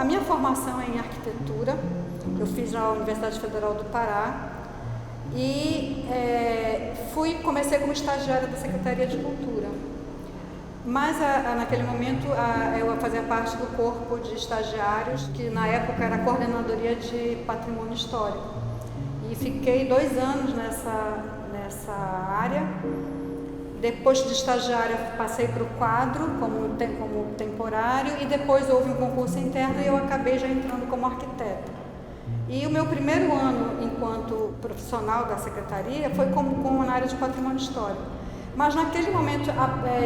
minha formação é em arquitetura, eu fiz na Universidade Federal do Pará e comecei como estagiária da Secretaria de Cultura. Mas naquele momento eu fazia parte do corpo de estagiários, que na época era a Coordenadoria de Patrimônio Histórico. E fiquei 2 anos nessa área. Depois de estagiária passei para o quadro como temporário e depois houve um concurso interno e eu acabei já entrando como arquiteta. E o meu primeiro ano enquanto profissional da secretaria foi como na área de patrimônio histórico. Mas naquele momento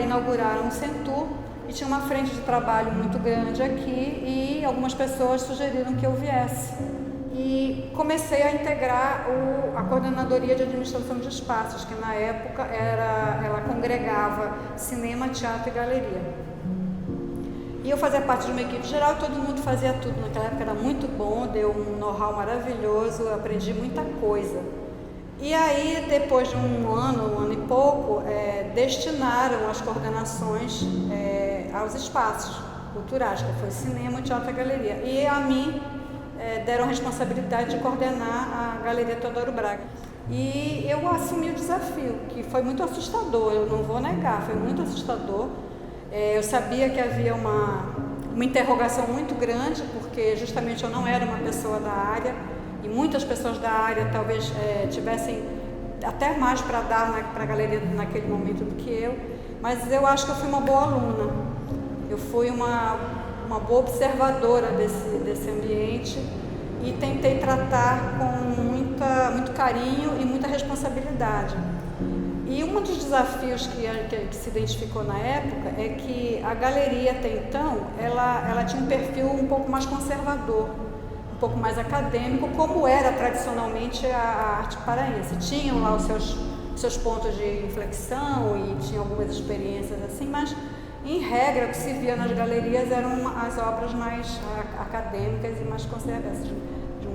inauguraram o Centur e tinha uma frente de trabalho muito grande aqui e algumas pessoas sugeriram que eu viesse. E comecei a integrar a Coordenadoria de Administração de Espaços, que na época ela congregava cinema, teatro e galeria. E eu fazia parte de uma equipe geral e todo mundo fazia tudo. Naquela época era muito bom, deu um know-how maravilhoso, eu aprendi muita coisa. E aí, depois de um ano e pouco, destinaram as coordenações aos espaços culturais, que foi cinema, teatro e galeria. E a mim deram a responsabilidade de coordenar a Galeria Teodoro Braga. E eu assumi o desafio, que foi muito assustador, eu não vou negar, foi muito assustador. Eu sabia que havia uma interrogação muito grande, porque justamente eu não era uma pessoa da área, e muitas pessoas da área talvez tivessem até mais para dar para a galeria naquele momento do que eu, mas eu acho que eu fui uma boa aluna, eu fui uma boa observadora desse ambiente e tentei tratar com muito carinho e muita responsabilidade. E um dos desafios que se identificou na época é que a galeria até então, ela tinha um perfil um pouco mais conservador, um pouco mais acadêmico, como era tradicionalmente a arte paraense. Tinham lá os seus pontos de inflexão e tinha algumas experiências assim, mas em regra o que se via nas galerias eram as obras mais acadêmicas e mais conservadoras, de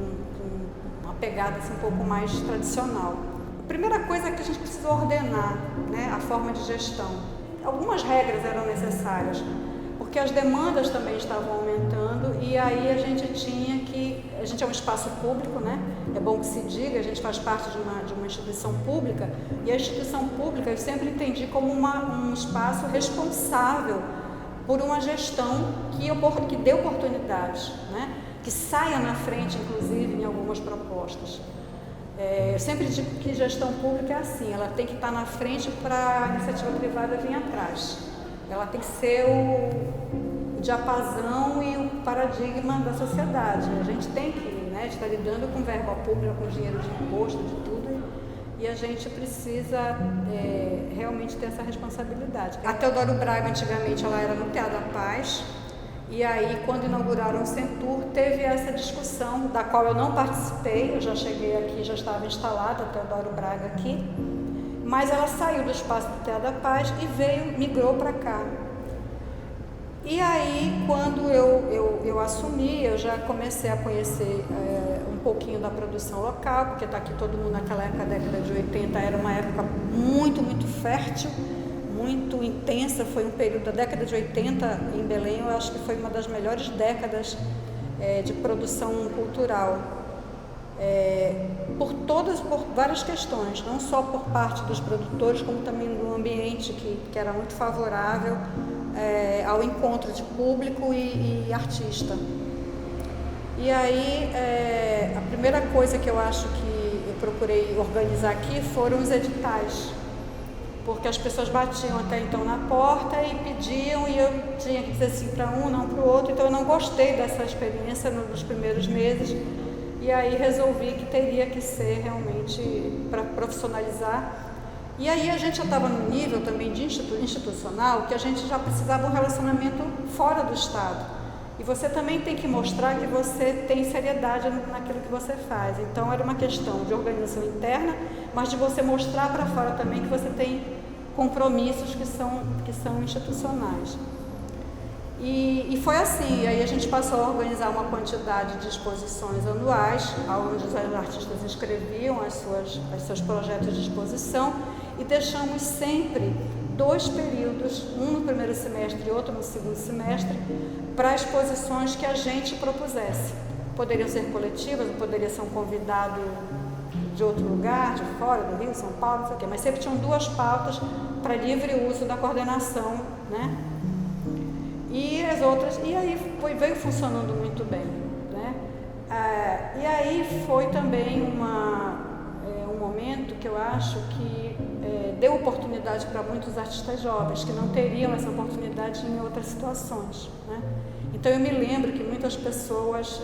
uma pegada assim, um pouco mais tradicional. A primeira coisa é que a gente precisa ordenar, né, a forma de gestão. Algumas regras eram necessárias, porque as demandas também estavam aumentando e aí a gente é um espaço público, né? É bom que se diga, a gente faz parte de uma instituição pública e a instituição pública eu sempre entendi como um espaço responsável por uma gestão que dê oportunidades, né? Que saia na frente, inclusive, em algumas propostas. Eu sempre digo que gestão pública é assim, ela tem que estar na frente para a iniciativa privada vir atrás. Ela tem que ser o diapasão e o paradigma da sociedade. A gente tem que estar lidando com verba pública, com dinheiro de imposto, de tudo, e a gente precisa realmente ter essa responsabilidade. A Teodoro Braga, antigamente, ela era no Teatro da Paz, e aí, quando inauguraram o Centur, teve essa discussão, da qual eu não participei, eu já cheguei aqui, já estava instalada a Teodoro Braga aqui, mas ela saiu do espaço do Teatro da Paz e migrou para cá. E aí, quando eu assumi, eu já comecei a conhecer um pouquinho da produção local, porque está aqui todo mundo naquela época, a década de 80, era uma época muito, muito fértil, muito intensa, foi um período da década de 80 em Belém, eu acho que foi uma das melhores décadas de produção cultural, por várias questões, não só por parte dos produtores, como também do ambiente que era muito favorável ao encontro de público e artista. E aí, a primeira coisa que eu acho que eu procurei organizar aqui foram os editais, porque as pessoas batiam até então na porta e pediam e eu tinha que dizer sim para um, não para o outro, então eu não gostei dessa experiência nos primeiros meses e aí resolvi que teria que ser realmente para profissionalizar. E aí a gente já estava no nível também de institucional que a gente já precisava de um relacionamento fora do Estado. E você também tem que mostrar que você tem seriedade naquilo que você faz. Então era uma questão de organização interna, mas de você mostrar para fora também que você tem compromissos que são institucionais. E foi assim, aí a gente passou a organizar uma quantidade de exposições anuais, onde os artistas inscreviam os seus projetos de exposição e deixamos sempre 2 períodos, um no primeiro semestre e outro no segundo semestre, para exposições que a gente propusesse. Poderiam ser coletivas, poderia ser um convidado de outro lugar, de fora do Rio, São Paulo, não sei o quê, mas sempre tinham 2 pautas para livre uso da coordenação, né? E as outras, e aí veio funcionando muito bem, né? E aí foi também um momento que eu acho que deu oportunidade para muitos artistas jovens que não teriam essa oportunidade em outras situações, né? Então eu me lembro que muitas pessoas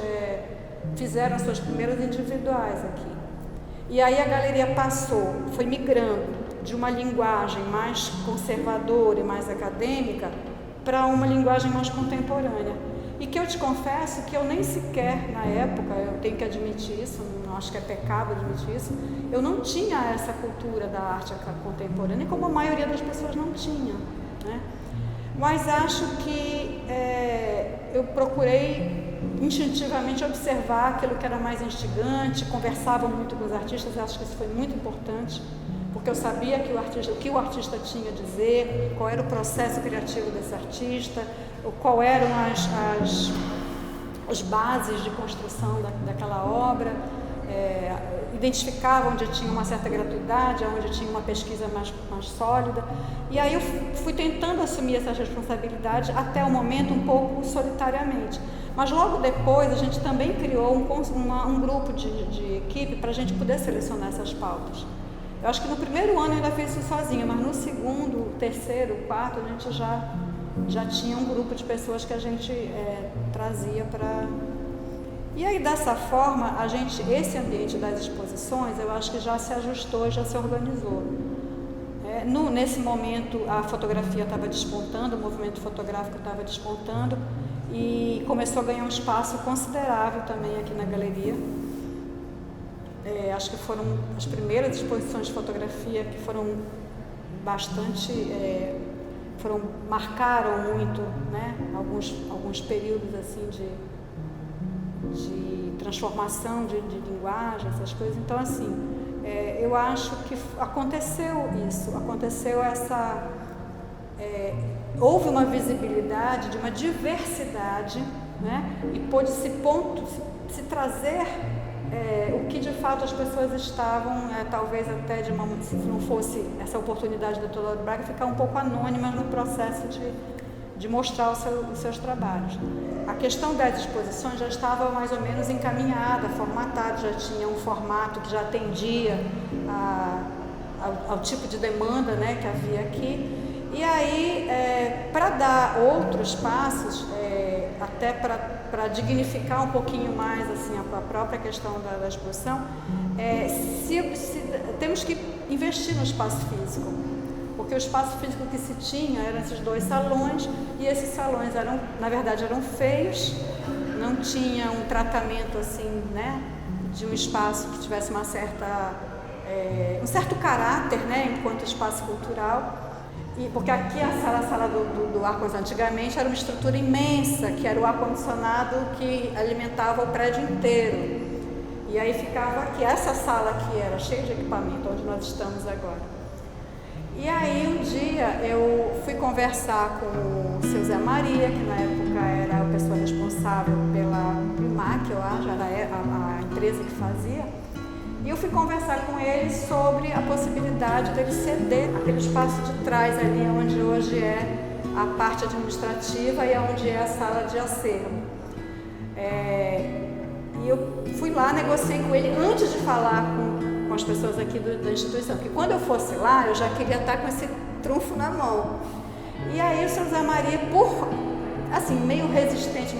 fizeram as suas primeiras individuais aqui. E aí a galeria foi migrando de uma linguagem mais conservadora e mais acadêmica para uma linguagem mais contemporânea. E que eu te confesso que eu nem sequer, na época, eu tenho que admitir isso, não acho que é pecado admitir isso, eu não tinha essa cultura da arte contemporânea, como a maioria das pessoas não tinha, né? Mas acho que eu procurei instintivamente observar aquilo que era mais instigante, conversava muito com os artistas, acho que isso foi muito importante, porque eu sabia o que o artista tinha a dizer, qual era o processo criativo desse artista, qual eram as bases de construção daquela obra, identificava onde tinha uma certa gratuidade, onde tinha uma pesquisa mais sólida. E aí eu fui tentando assumir essas responsabilidades até o momento um pouco solitariamente. Mas logo depois a gente também criou um grupo de equipe para a gente poder selecionar essas pautas. Eu acho que no primeiro ano eu ainda fiz isso sozinha, mas no segundo, terceiro, quarto, a gente já tinha um grupo de pessoas que a gente trazia para... E aí, dessa forma, esse ambiente das exposições, eu acho que já se ajustou, já se organizou. Nesse momento, a fotografia estava despontando, o movimento fotográfico estava despontando e começou a ganhar um espaço considerável também aqui na galeria. Acho que foram as primeiras exposições de fotografia que foram bastante... marcaram muito, né, alguns períodos assim de transformação de linguagem, essas coisas. Então, assim, eu acho que aconteceu isso, houve uma visibilidade de uma diversidade, né, e pôde se trazer o que de fato as pessoas estavam, talvez até se não fosse essa oportunidade da Teodoro Braga, ficar um pouco anônimas no processo de mostrar os seus trabalhos. A questão das exposições já estava mais ou menos encaminhada, formatada, já tinha um formato que já atendia ao tipo de demanda, né, que havia aqui. E aí, para dar outros passos, até para dignificar um pouquinho mais assim, a própria questão da exposição, temos que investir no espaço físico, porque o espaço físico que se tinha eram esses 2 salões, e esses salões na verdade eram feios, não tinha um tratamento assim, né, de um espaço que tivesse um certo caráter, né, enquanto espaço cultural. Porque aqui a sala do ar-condicionado antigamente era uma estrutura imensa, que era o ar-condicionado que alimentava o prédio inteiro. E aí ficava aqui, essa sala aqui era cheia de equipamento, onde nós estamos agora. E aí um dia eu fui conversar com o seu Zé Maria, que na época era a pessoa responsável pela Primac, eu acho, era a empresa que fazia. E eu fui conversar com ele sobre a possibilidade dele ceder aquele espaço de trás ali, onde hoje é a parte administrativa e onde é a sala de acervo. E eu fui lá, negociei com ele antes de falar com as pessoas aqui da instituição, porque quando eu fosse lá, eu já queria estar com esse trunfo na mão. E aí o seu Zé Maria, meio resistente,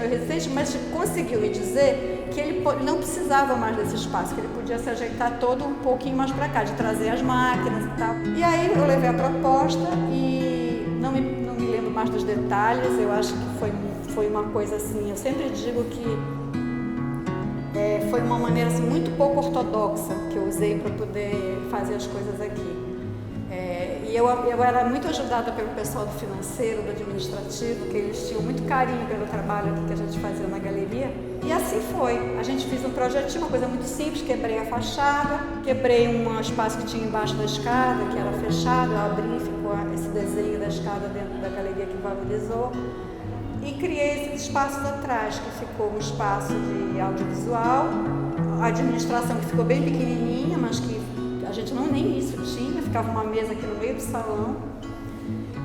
mas conseguiu me dizer que ele não precisava mais desse espaço, que ele podia se ajeitar todo um pouquinho mais para cá, de trazer as máquinas e tal. E aí eu levei a proposta e não me lembro mais dos detalhes, eu acho que foi uma coisa assim, eu sempre digo que foi uma maneira assim, muito pouco ortodoxa que eu usei para poder fazer as coisas aqui. E eu era muito ajudada pelo pessoal do financeiro, do administrativo, que eles tinham muito carinho pelo trabalho que a gente fazia na galeria. E assim foi. A gente fez um projetinho, uma coisa muito simples, quebrei a fachada, quebrei um espaço que tinha embaixo da escada, que era fechado, eu abri e ficou esse desenho da escada dentro da galeria que valorizou. E criei esses espaços atrás, que ficou um espaço de audiovisual, a administração que ficou bem pequenininha, mas que a gente nem isso tinha, ficava uma mesa aqui no meio do salão.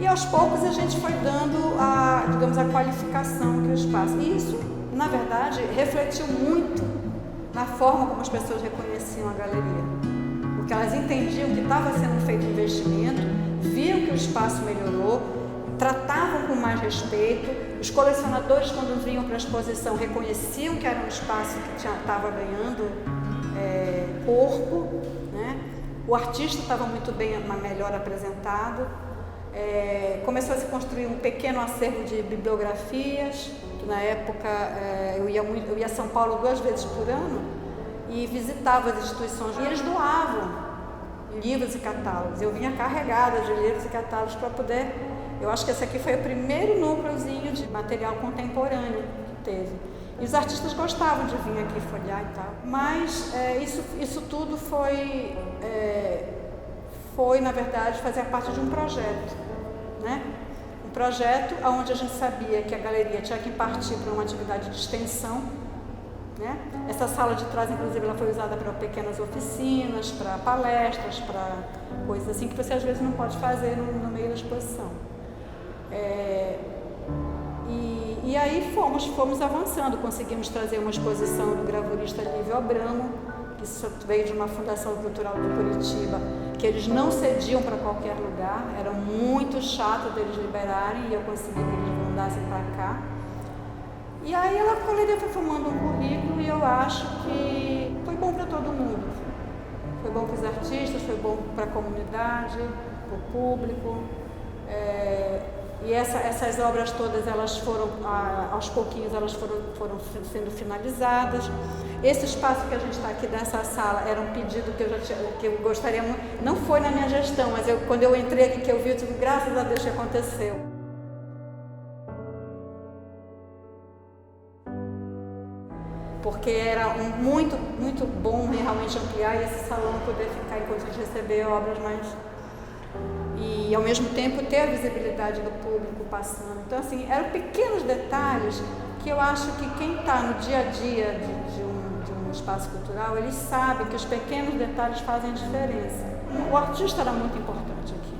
E aos poucos a gente foi dando a qualificação que o espaço. E isso, na verdade, refletiu muito na forma como as pessoas reconheciam a galeria. Porque elas entendiam que estava sendo feito investimento, viam que o espaço melhorou, tratavam com mais respeito. Os colecionadores, quando vinham para a exposição, reconheciam que era um espaço que estava ganhando corpo, né? O artista estava muito bem, melhor apresentado. Começou a se construir um pequeno acervo de bibliografias, que na época eu ia a São Paulo 2 vezes por ano e visitava as instituições, e eles doavam livros e catálogos. Eu vinha carregada de livros e catálogos para poder... Eu acho que esse aqui foi o primeiro núcleozinho de material contemporâneo que teve. E os artistas gostavam de vir aqui folhear e tal. Mas isso tudo foi, na verdade, fazer parte de um projeto, né? Um projeto onde a gente sabia que a galeria tinha que partir para uma atividade de extensão, né? Essa sala de trás, inclusive, ela foi usada para pequenas oficinas, para palestras, para coisas assim que você às vezes não pode fazer no meio da exposição. E aí fomos avançando, conseguimos trazer uma exposição do gravurista Lívio Abramo, que isso veio de uma fundação cultural de Curitiba, que eles não cediam para qualquer lugar, era muito chato deles liberarem, e eu consegui que eles mandassem para cá. E aí a galeria foi formando um currículo, e eu acho que foi bom para todo mundo. Foi bom para os artistas, foi bom para a comunidade, para o público. E essas obras todas, elas foram, aos pouquinhos, elas foram sendo finalizadas. Esse espaço que a gente está aqui nessa sala era um pedido que eu gostaria muito, não foi na minha gestão, mas quando eu entrei aqui, que eu vi, eu digo, graças a Deus que aconteceu. Porque era muito, muito bom realmente ampliar esse salão, poder ficar enquanto a gente receber obras mais... E ao mesmo tempo ter a visibilidade do público passando. Então assim, eram pequenos detalhes que eu acho que quem está no dia a dia de um espaço cultural, eles sabem que os pequenos detalhes fazem diferença. O artista era muito importante aqui,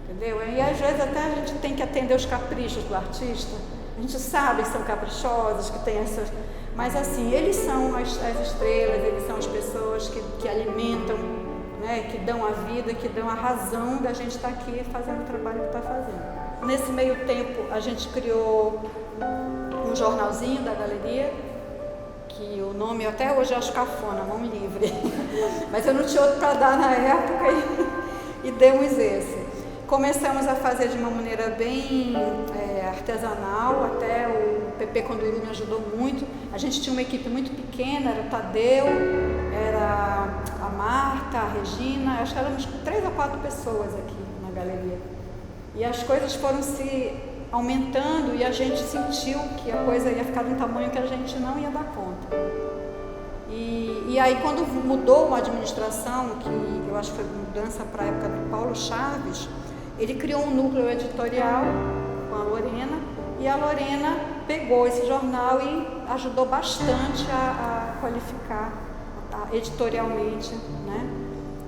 entendeu? E às vezes até a gente tem que atender os caprichos do artista. A gente sabe que são caprichosos, que tem essas... Mas assim, eles são as estrelas, eles são as pessoas que alimentam, né, que dão a vida, que dão a razão da gente estar aqui fazendo o trabalho que está fazendo. Nesse meio tempo, a gente criou um jornalzinho da galeria, que o nome eu até hoje acho cafona, Mão Livre. Mas eu não tinha outro para dar na época e demos esse. Começamos a fazer de uma maneira bem artesanal, até o PP Conduru me ajudou muito. A gente tinha uma equipe muito pequena, era o Tadeu, era a Marta, a Regina, acho que éramos 3 ou 4 pessoas aqui na galeria. E as coisas foram se aumentando e a gente sentiu que a coisa ia ficar de um tamanho que a gente não ia dar conta. E aí quando mudou a administração, que eu acho que foi mudança para a época do Paulo Chaves, ele criou um núcleo editorial com a Lorena, e a Lorena pegou esse jornal e ajudou bastante a qualificar editorialmente, né?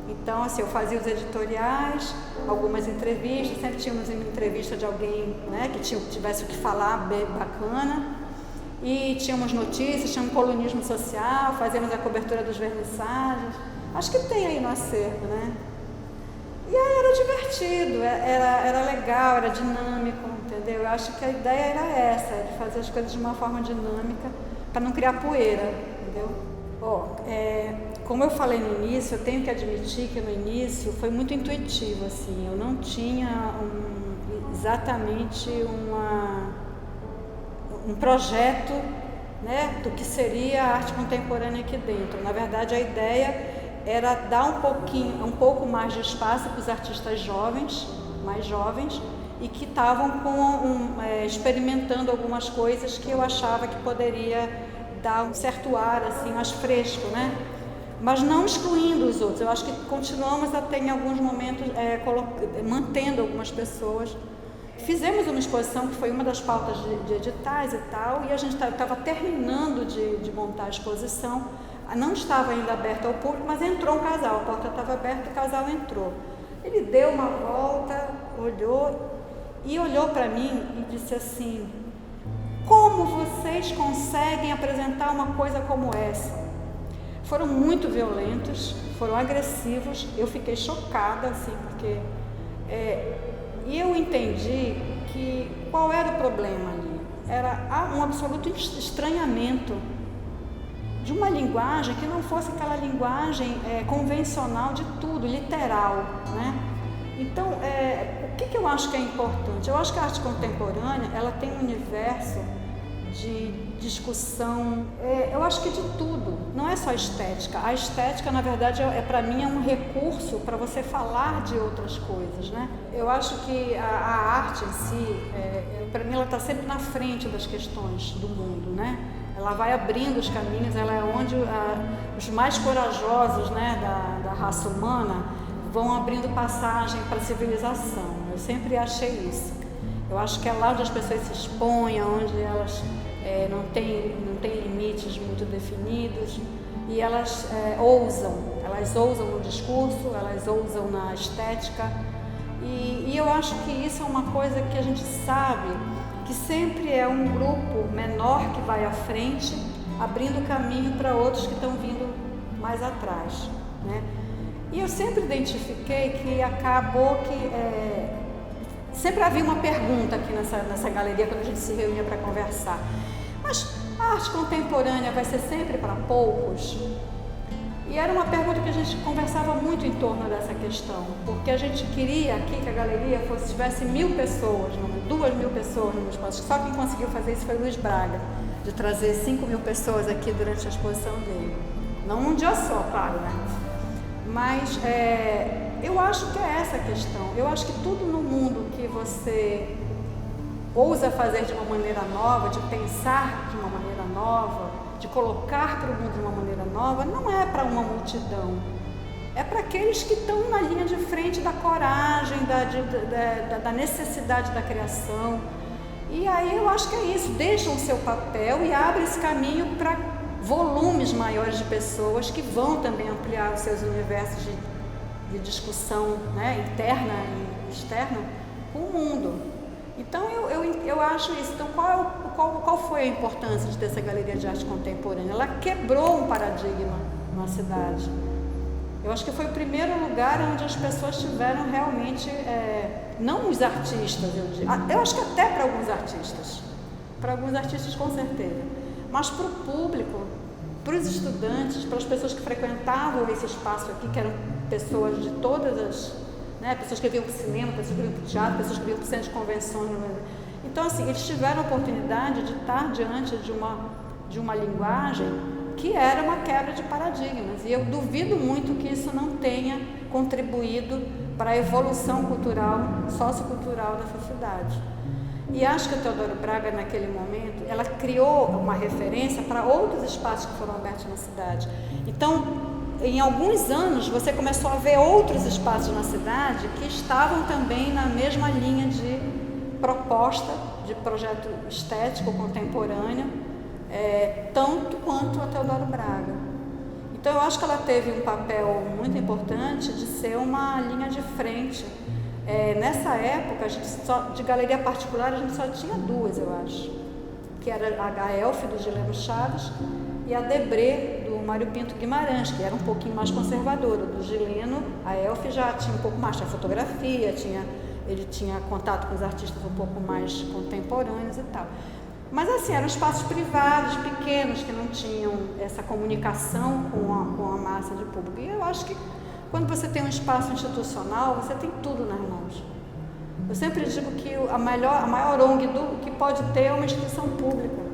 Então, assim, eu fazia os editoriais, algumas entrevistas, sempre tínhamos uma entrevista de alguém, né, que tivesse o que falar bem bacana, e tínhamos notícias, tínhamos colunismo social, fazíamos a cobertura dos vernissagens. Acho que tem aí no acervo, né? E aí era divertido, era legal, era dinâmico, entendeu? Eu acho que a ideia era essa, de fazer as coisas de uma forma dinâmica, para não criar poeira, entendeu? Como eu falei no início, eu tenho que admitir que no início foi muito intuitivo, assim, eu não tinha exatamente um projeto, né, do que seria a arte contemporânea aqui dentro. Na verdade, a ideia era dar um pouco mais de espaço para os artistas jovens, mais jovens, e que estavam experimentando algumas coisas que eu achava que poderia dar um certo ar assim, mais fresco, né? Mas não excluindo os outros. Eu acho que continuamos até em alguns momentos mantendo algumas pessoas. Fizemos uma exposição que foi uma das pautas de editais e tal, e a gente estava terminando de montar a exposição. Não estava ainda aberta ao público, mas entrou um casal, a porta estava aberta e o casal entrou. Ele deu uma volta, olhou para mim e disse assim: como vocês conseguem apresentar uma coisa como essa? Foram muito violentos, foram agressivos, eu fiquei chocada, assim, porque... E eu entendi que qual era o problema ali? Era um absoluto estranhamento de uma linguagem que não fosse aquela linguagem convencional de tudo, literal, né? Então, o que eu acho que é importante? Eu acho que a arte contemporânea, ela tem um universo de discussão, eu acho que de tudo, não é só estética. A estética, na verdade, para mim é um recurso para você falar de outras coisas, né? Eu acho que a arte em si, para mim, ela está sempre na frente das questões do mundo, né? Ela vai abrindo os caminhos, ela é onde os mais corajosos, né, da raça humana vão abrindo passagem para a civilização. Eu sempre achei isso. Eu acho que é lá onde as pessoas se expõem, onde elas não têm limites muito definidos e elas ousam no discurso, elas ousam na estética e eu acho que isso é uma coisa que a gente sabe que sempre é um grupo menor que vai à frente, abrindo caminho para outros que estão vindo mais atrás, né? E eu sempre identifiquei que acabou que sempre havia uma pergunta aqui nessa galeria quando a gente se reunia para conversar. Mas a arte contemporânea vai ser sempre para poucos? E era uma pergunta que a gente conversava muito em torno dessa questão, porque a gente queria aqui que a galeria tivesse 1.000 pessoas, 2.000 pessoas no espaço. Só quem conseguiu fazer isso foi o Luiz Braga, de trazer 5.000 pessoas aqui durante a exposição dele. Não num dia só, claro, né? Mas eu acho que é essa a questão. Eu acho que tudo no mundo que você ousa fazer de uma maneira nova, de pensar de uma maneira nova, de colocar para o mundo de uma maneira nova, não é para uma multidão. É para aqueles que estão na linha de frente da coragem, da necessidade da criação. E aí eu acho que é isso, deixam o seu papel e abrem esse caminho para volumes maiores de pessoas que vão também ampliar os seus universos de discussão, né, interna e externa com o mundo. Então eu acho isso. Então qual foi a importância de ter essa galeria de arte contemporânea? Ela quebrou um paradigma na cidade. Eu acho que foi o primeiro lugar onde as pessoas tiveram realmente, não os artistas, eu acho que até para alguns artistas com certeza, mas para o público, para os estudantes, para as pessoas que frequentavam esse espaço aqui, que eram pessoas de todas as, né, pessoas que vinham para o cinema, pessoas que vinham para o teatro, pessoas que vinham para o centro de convenções. Então, assim, eles tiveram a oportunidade de estar diante de uma linguagem que era uma quebra de paradigmas. E eu duvido muito que isso não tenha contribuído para a evolução cultural, sociocultural dessa cidade. E acho que o Teodoro Braga, naquele momento, ela criou uma referência para outros espaços que foram abertos na cidade. Então, em alguns anos, você começou a ver outros espaços na cidade que estavam também na mesma linha de proposta, de projeto estético contemporâneo, tanto quanto a Teodoro Braga. Então, eu acho que ela teve um papel muito importante de ser uma linha de frente. Nessa época, de galeria particular, a gente só tinha duas, eu acho, que era a Elf, do Gileno Chaves, e a Debré, do Mário Pinto Guimarães, que era um pouquinho mais conservadora. Do Gileno, a Elf já tinha um pouco mais, tinha fotografia, ele tinha contato com os artistas um pouco mais contemporâneos e tal. Mas assim, eram espaços privados, pequenos, que não tinham essa comunicação com a massa de público. E eu acho que quando você tem um espaço institucional, você tem tudo nas mãos. Eu sempre digo que a maior ONG que pode ter é uma instituição pública.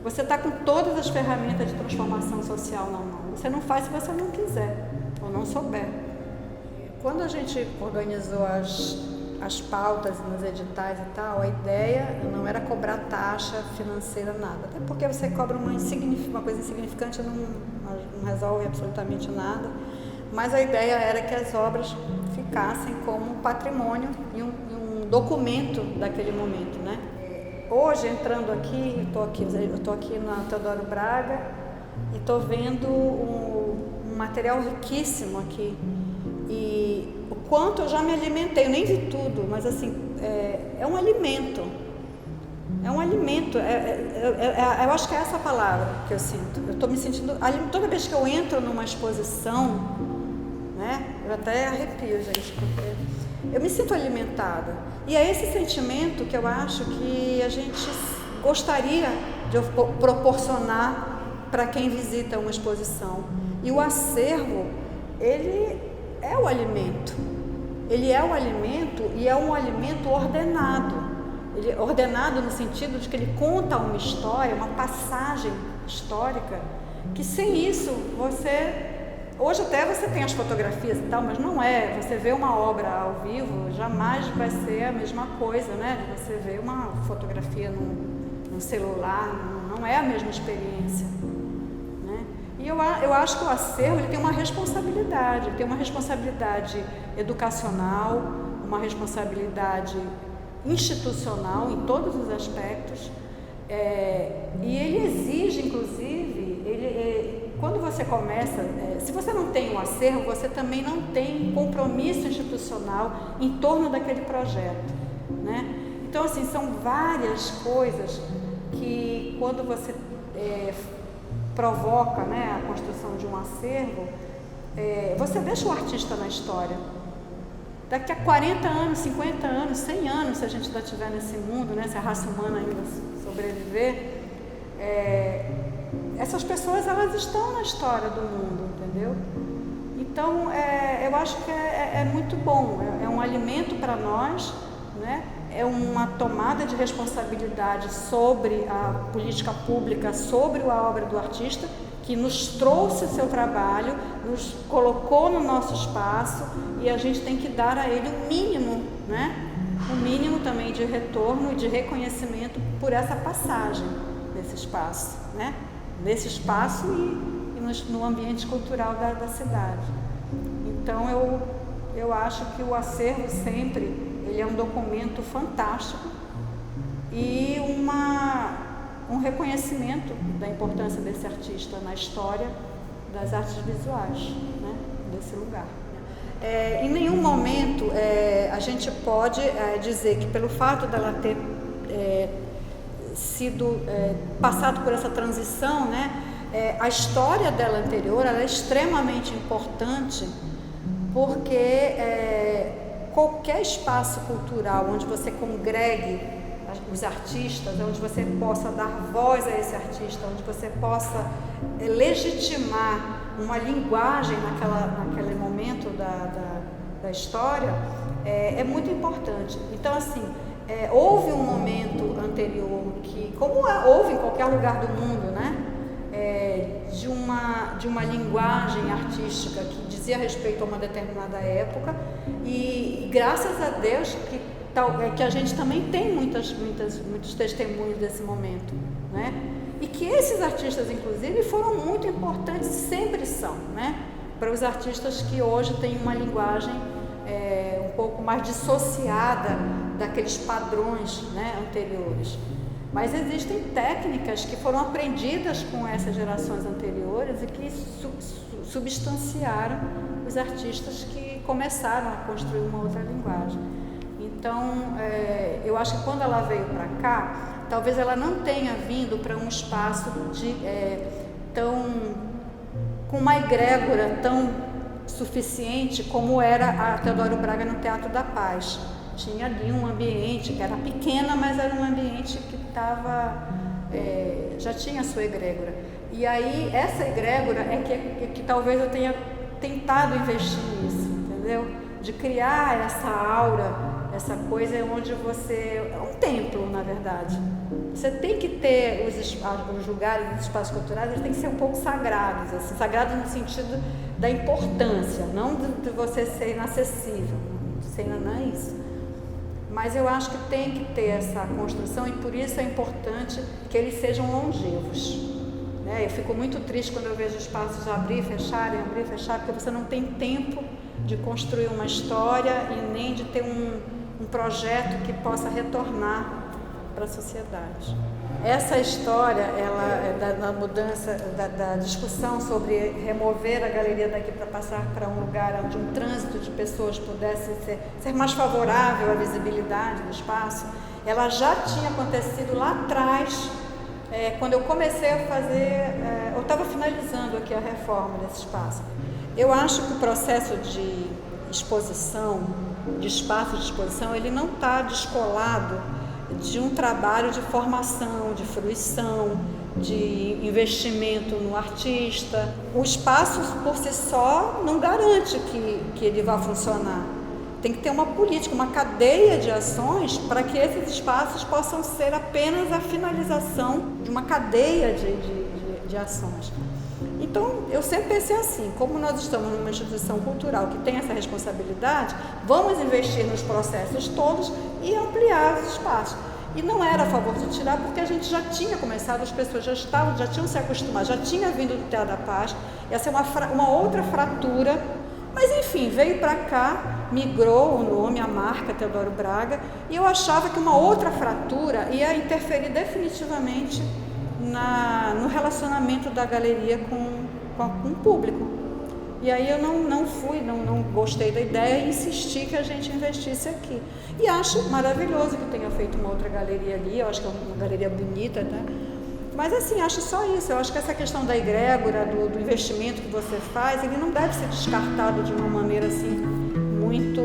Você está com todas as ferramentas de transformação social na mão. Você não faz se você não quiser. não souber. Quando a gente organizou as pautas nos editais e tal, a ideia não era cobrar taxa financeira, nada. Até porque você cobra uma coisa insignificante, não resolve absolutamente nada. Mas a ideia era que as obras ficassem como patrimônio e um documento daquele momento, né? Hoje, entrando aqui, eu estou aqui na Teodoro Braga e estou vendo um material riquíssimo aqui. E o quanto eu já me alimentei, eu nem vi tudo, mas assim, é um alimento. É um alimento, eu acho que é essa palavra que eu sinto. Eu estou me sentindo, toda vez que eu entro numa exposição, né, eu até arrepio, gente, porque eu me sinto alimentada. E é esse sentimento que eu acho que a gente gostaria de proporcionar para quem visita uma exposição. E o acervo, ele é o alimento. Ele é o alimento e é um alimento ordenado. Ele é ordenado no sentido de que ele conta uma história, uma passagem histórica, que sem isso você... Hoje até você tem as fotografias e tal, mas não é. Você vê uma obra ao vivo, jamais vai ser a mesma coisa, né? De você ver uma fotografia no celular, não é a mesma experiência. E eu acho que o acervo ele tem uma responsabilidade, educacional, uma responsabilidade institucional em todos os aspectos, e ele exige, inclusive, quando você começa, se você não tem um acervo, você também não tem compromisso institucional em torno daquele projeto, né? Então, assim, são várias coisas que quando você provoca, né, a construção de um acervo, você deixa o artista na história. Daqui a 40 anos, 50 anos, 100 anos, se a gente ainda estiver nesse mundo, né, se a raça humana ainda sobreviver, essas pessoas, elas estão na história do mundo, entendeu? Então, eu acho que é muito bom, é um alimento para nós, né? É uma tomada de responsabilidade sobre a política pública, sobre a obra do artista, que nos trouxe o seu trabalho, nos colocou no nosso espaço, e a gente tem que dar a ele o mínimo, né? O mínimo também de retorno e de reconhecimento por essa passagem nesse espaço, né? Nesse espaço e no ambiente cultural da cidade. Então, eu acho que o acervo sempre... ele é um documento fantástico e um reconhecimento da importância desse artista na história das artes visuais, né, desse lugar. Em nenhum momento a gente pode dizer que pelo fato dela ter sido passado por essa transição, né, a história dela anterior ela é extremamente importante, porque qualquer espaço cultural onde você congregue os artistas, onde você possa dar voz a esse artista, onde você possa legitimar uma linguagem naquele momento da história, é muito importante. Então, assim, houve um momento anterior que, como houve em qualquer lugar do mundo, né, de uma linguagem artística que dizia respeito a uma determinada época, e graças a Deus que a gente também tem muitos testemunhos desse momento, né? E que esses artistas, inclusive, foram muito importantes, sempre são, né? Para os artistas que hoje têm uma linguagem um pouco mais dissociada daqueles padrões, né, anteriores. Mas existem técnicas que foram aprendidas com essas gerações anteriores e que substanciaram os artistas que começaram a construir uma outra linguagem. Então, eu acho que quando ela veio para cá, talvez ela não tenha vindo para um espaço com uma egrégora tão suficiente como era a Teodoro Braga no Teatro da Paz. Tinha ali um ambiente que era pequena, mas era um ambiente que já tinha a sua egrégora. E aí, essa egrégora é que talvez eu tenha tentado investir nisso, entendeu? de criar essa aura, essa coisa onde você... É um templo, na verdade. Você tem que ter os lugares, os espaços culturais, eles têm que ser um pouco sagrados, assim, sagrados no sentido da importância, não de você ser inacessível, não é isso. Mas eu acho que tem que ter essa construção e por isso é importante que eles sejam longevos. Eu fico muito triste quando eu vejo espaços abrir e fechar, porque você não tem tempo de construir uma história e nem de ter um projeto que possa retornar para a sociedade. Essa história, ela da mudança, da discussão sobre remover a galeria daqui para passar para um lugar onde um trânsito de pessoas pudesse ser mais favorável à visibilidade do espaço, ela já tinha acontecido lá atrás, quando eu comecei a fazer, eu estava finalizando aqui a reforma desse espaço. Eu acho que o processo de exposição, de espaço de exposição, ele não está descolado de um trabalho de formação, de fruição, de investimento no artista. O espaço por si só não garante que ele vá funcionar. Tem que ter uma política, uma cadeia de ações para que esses espaços possam ser apenas a finalização de uma cadeia de ações. Então, eu sempre pensei assim, como nós estamos numa instituição cultural que tem essa responsabilidade, vamos investir nos processos todos e ampliar os espaços. E não era a favor de tirar, porque a gente já tinha começado, as pessoas já tinham se acostumado, já tinha vindo do Teatro da Paz, ia ser uma outra fratura, mas enfim, veio para cá, migrou o nome, a marca Teodoro Braga, e eu achava que uma outra fratura ia interferir definitivamente no relacionamento da galeria com o público. E aí eu não gostei da ideia e insisti que a gente investisse aqui. E acho maravilhoso que tenha feito uma outra galeria ali, eu acho que é uma galeria bonita, né? Mas assim, acho só isso, eu acho que essa questão da egrégora, do investimento que você faz, ele não deve ser descartado de uma maneira assim, muito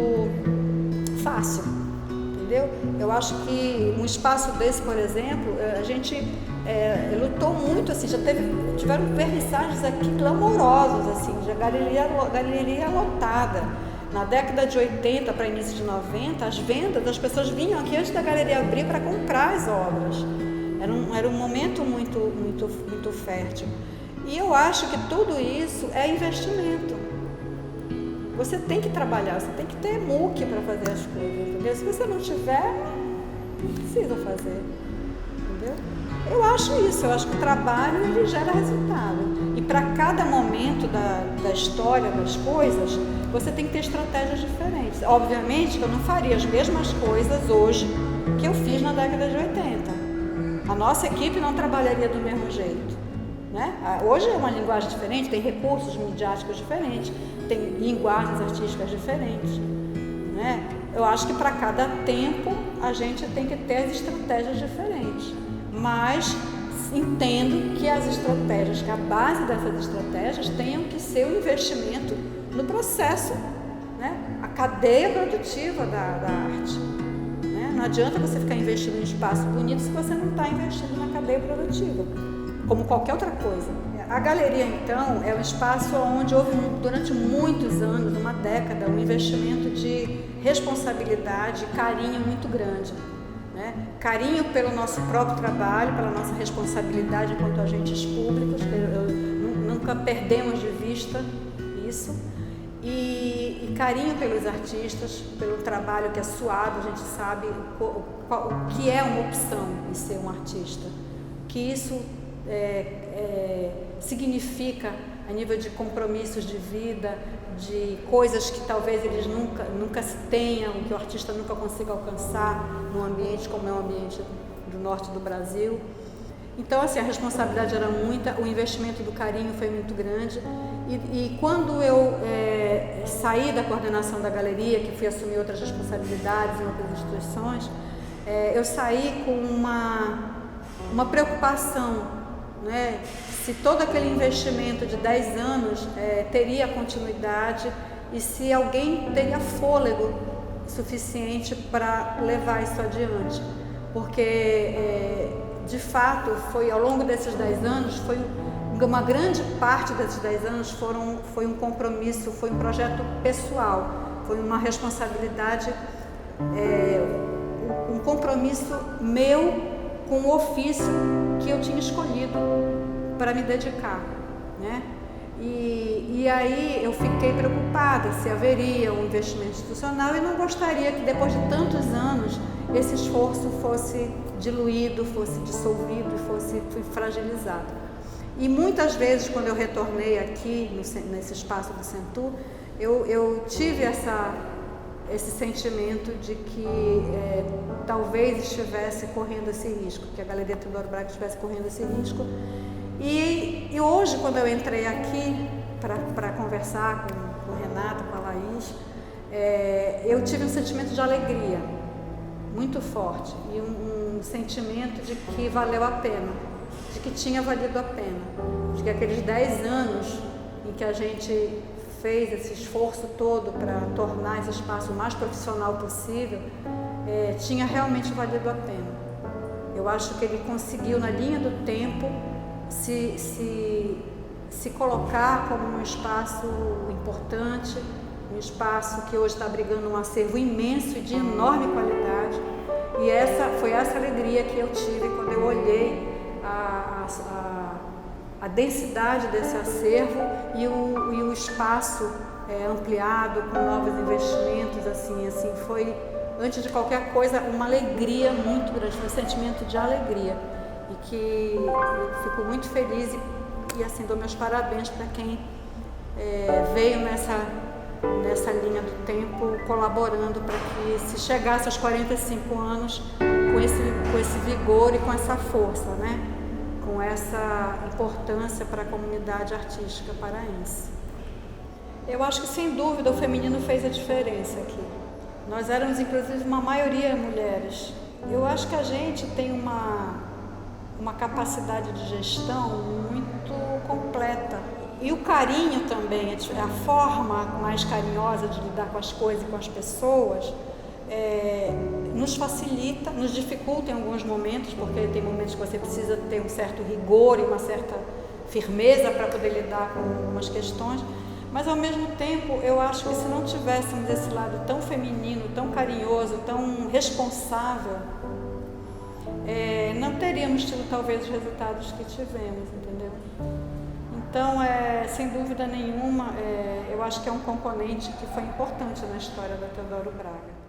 fácil, entendeu? Eu acho que um espaço desse, por exemplo, a gente lutou muito, assim, tiveram vernissagens aqui clamorosas, assim, de galeria lotada. Na década de 80 para início de 90, as pessoas vinham aqui antes da galeria abrir para comprar as obras. Era um momento muito, muito, muito fértil. E eu acho que tudo isso é investimento. Você tem que trabalhar, você tem que ter muque para fazer as coisas, entendeu? Se você não tiver, não precisa fazer, entendeu? Eu acho isso, eu acho que o trabalho ele gera resultado. E para cada momento da história das coisas, você tem que ter estratégias diferentes. Obviamente que eu não faria as mesmas coisas hoje que eu fiz na década de 80. A nossa equipe não trabalharia do mesmo jeito, né? Hoje é uma linguagem diferente, tem recursos midiáticos diferentes, tem linguagens artísticas diferentes, né? Eu acho que para cada tempo a gente tem que ter as estratégias diferentes, mas entendo que as estratégias, que a base dessas estratégias tenham que ser o investimento no processo, né? A cadeia produtiva da arte. Não adianta você ficar investindo em espaço bonito se você não está investindo na cadeia produtiva, como qualquer outra coisa. A galeria, então, é um espaço onde houve, durante muitos anos, uma década, um investimento de responsabilidade e carinho muito grande, né? Carinho pelo nosso próprio trabalho, pela nossa responsabilidade enquanto agentes públicos, nunca perdemos de vista isso. E carinho pelos artistas, pelo trabalho que é suado, a gente sabe o que é uma opção em ser um artista, que isso significa a nível de compromissos de vida, de coisas que talvez eles nunca se tenham, que o artista nunca consiga alcançar num ambiente como é o ambiente do norte do Brasil. Então, assim, a responsabilidade era muita, o investimento do carinho foi muito grande. E quando eu saí da coordenação da galeria, que fui assumir outras responsabilidades em outras instituições, eu saí com uma preocupação, né? Se todo aquele investimento de 10 anos teria continuidade e se alguém teria fôlego suficiente para levar isso adiante. Porque, de fato, foi ao longo desses 10 anos, uma grande parte desses 10 anos foi um compromisso, foi um projeto pessoal. foi uma responsabilidade, um compromisso meu com o ofício que eu tinha escolhido para me dedicar, né? E aí eu fiquei preocupada se haveria um investimento institucional e não gostaria que depois de tantos anos esse esforço fosse diluído, fosse dissolvido e fosse fragilizado. E muitas vezes, quando eu retornei aqui nesse espaço do Centur, eu tive esse sentimento de que talvez estivesse correndo esse risco, que a Galeria Teodoro Braga estivesse correndo esse risco. E hoje, quando eu entrei aqui para conversar com o Renato, com a Laís, eu tive um sentimento de alegria muito forte e um sentimento de que valeu a pena, de que tinha valido a pena, de que aqueles 10 anos em que a gente fez esse esforço todo para tornar esse espaço o mais profissional possível, tinha realmente valido a pena. Eu acho que ele conseguiu, na linha do tempo, se colocar como um espaço importante, um espaço que hoje está abrigando um acervo imenso e de enorme qualidade. E foi essa alegria que eu tive quando eu olhei a densidade desse acervo e o espaço ampliado com novos investimentos, assim, foi, antes de qualquer coisa, uma alegria muito grande, foi um sentimento de alegria e que eu fico muito feliz e assim, dou meus parabéns para quem veio nessa linha do tempo, colaborando para que se chegasse aos 45 anos com esse vigor e com essa força, né? Com essa importância para a comunidade artística paraense. Eu acho que, sem dúvida, o feminino fez a diferença aqui. Nós éramos, inclusive, uma maioria mulheres. Eu acho que a gente tem uma capacidade de gestão muito completa. E o carinho também, a forma mais carinhosa de lidar com as coisas e com as pessoas, nos facilita, nos dificulta em alguns momentos, porque tem momentos que você precisa ter um certo rigor e uma certa firmeza para poder lidar com algumas questões, mas ao mesmo tempo eu acho que se não tivéssemos esse lado tão feminino, tão carinhoso, tão responsável, não teríamos tido talvez os resultados que tivemos, entendeu? Então, sem dúvida nenhuma, eu acho que é um componente que foi importante na história da Teodoro Braga.